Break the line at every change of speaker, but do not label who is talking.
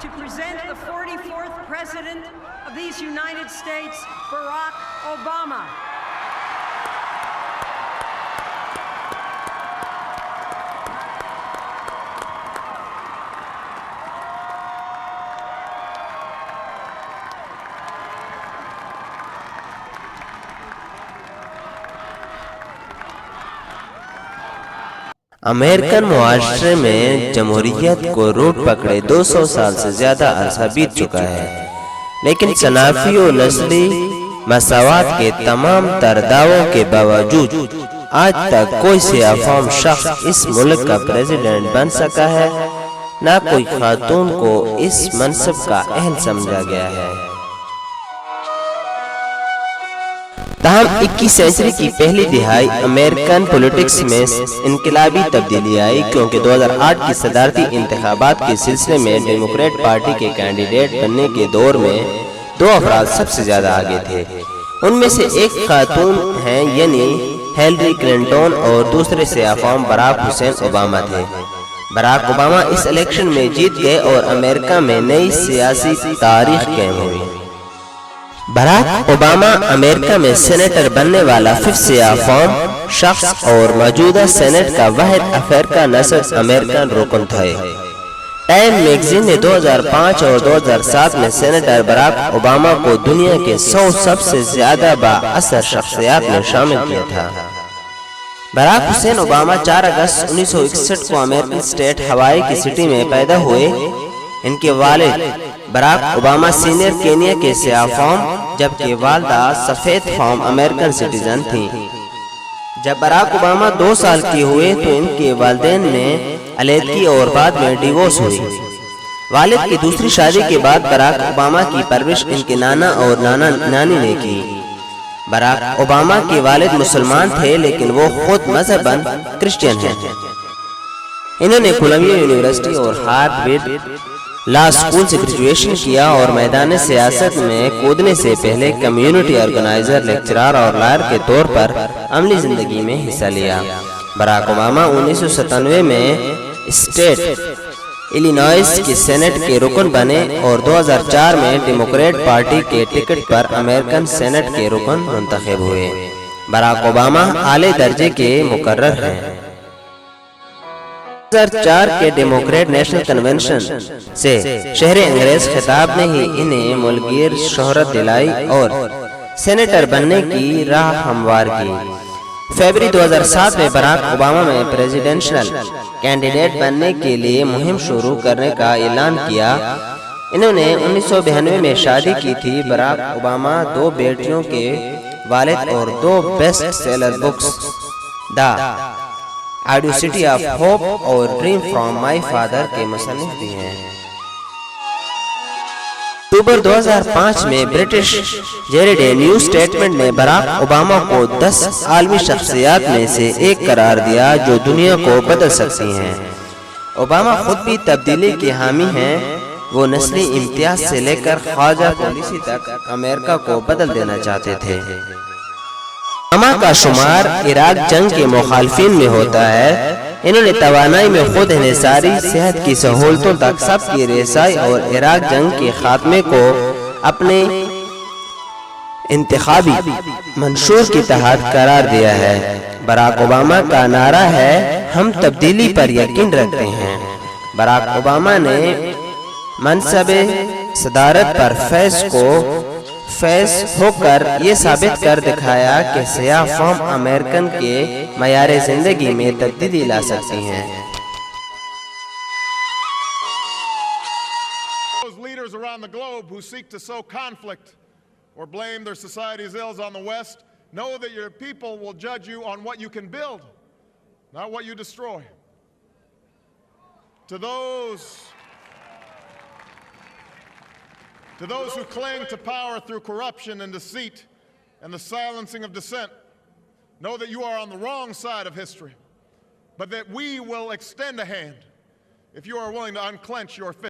to present the 44th President of these United States, Barack Obama.
American معاشرے میں جمہوریت کو روٹ پکڑے 200 سال سے زیادہ عرصہ بیت چکا ہے، لیکن صنفی و نسلی مساوات کے تمام تر دعووں کے باوجود آج تک کوئی سیاہ فام شخص اس ملک کا پریزیڈنٹ بن سکا ہے، نہ کوئی خاتون کو اس منصب کا اہل سمجھا گیا ہے۔ تاہم 21 سینچری کی پہلی دہائی امریکن پولیٹکس میں انقلابی تبدیلی آئی، کیونکہ 2008 کی صدارتی انتخابات کے سلسلے میں ڈیموکریٹ پارٹی کے کینڈیڈیٹ بننے کے دور میں 2 افراد سب سے زیادہ آگے تھے۔ ان میں سے ایک خاتون ہیں، یعنی ہیلری کلنٹن، اور دوسرے سیاہ فام براک حسین اوباما تھے۔ براک اوباما اس الیکشن میں جیت گئے اور امریکہ میں نئی سیاسی تاریخ قائم ہوئی۔ براک اوباما امریکہ میں سینیٹر بننے والا 5 سیاہ فام شخص اور موجودہ سینٹ کا واحد افریقہ نژاد امریکن رکن تھے۔ ٹائم میگزین نے 2005 اور 2007 میں سینیٹر براک اوباما کو دنیا کے 100 سب سے زیادہ بااثر شخصیات میں شامل کیا تھا۔ براک حسین اوباما 4 اگست 1961 کو امریکن اسٹیٹ ہوائی کی سٹی میں پیدا ہوئے۔ ان کے والد براک اوباما سینئر کینیا کے سیاہ فام، جبکہ والدہ سفید فام امریکن سٹیزن تھیں۔ جب براک اوباما 2 سال کے ہوئے تو ان کے والدین نے علیحدگی اور بعد میں ڈیورس ہوئی۔ والد کی دوسری شادی کے بعد براک اوباما کی پرورش ان کے نانا اور نانی نے کی۔ براک اوباما کے والد مسلمان تھے، لیکن وہ خود مذہباً کرسچین ہیں۔ انہوں نے کولمبیا یونیورسٹی اور ہارورڈ لا اسکول سے گریجویشن کیا اور میدان سیاست میں کودنے سے پہلے کمیونٹی آرگنائزر، لیکچرر اور لائر کے طور پر عملی زندگی میں حصہ لیا۔ براک اوباما 1997 میں اسٹیٹ الینوائس کے سینٹ کے رکن بنے اور 2004 میں ڈیموکریٹ پارٹی کے ٹکٹ پر امریکن سینٹ کے رکن منتخب ہوئے۔ براک اوباما اعلی درجے کے مقرر ہیں۔ 2004 کے ڈیموکریٹ نیشنل کنونشن سے شہر انگریز خطاب نے ہی انہیں ملکگیر شہرت دلائی اور سینیٹر بننے کی راہ ہموار کی۔ فروری 2007 میں براک اوباما میں پریزیڈنشل کینڈیڈیٹ بننے کے لیے مہم شروع کرنے کا اعلان کیا۔ انہوں نے 1992 میں شادی کی تھی۔ براک اوباما 2 بیٹیوں کے والد اور 2 best seller books, the audacity of hope اور ڈریم فرام مائی فادر کے مصنف بھی ہیں۔ اکتوبر 2005 میں برٹش جیریڈے نیوز اسٹیٹمنٹ نے براک اوباما کو 10 عالمی شخصیات میں سے ایک قرار دیا جو دنیا کو بدل سکتی ہیں۔ اوباما خود بھی تبدیلی کے حامی ہیں۔ وہ نسلی امتیاز سے لے کر خواجہ پالیسی تک امریکہ کو بدل دینا چاہتے تھے۔ اوباما کا شمار عراق جنگ کے مخالفین میں ہوتا ہے۔ انہوں نے توانائی میں خود انحصاری، صحت کی سہولتوں تک سب کی رسائی اور عراق جنگ کے خاتمے کو اپنے انتخابی منشور کے تحت قرار دیا ہے۔ براک اوباما کا نعرہ ہے، ہم تبدیلی پر یقین رکھتے ہیں۔ براک اوباما نے منصب صدارت پر فیض ہو کر یہ ثابت کر دکھایا کہ سیاہ فام امریکن کے معیار زندگی میں تبدیلی لا سکتی ہیں۔
Those leaders around the globe who seek to sow conflict or blame their society's ills on the West know that your people will judge you on what you can build, not what you destroy. To those who cling to power through corruption and deceit and the silencing of dissent, know that you are on the wrong side of history, but that we will extend a hand if you are willing to unclench your fist.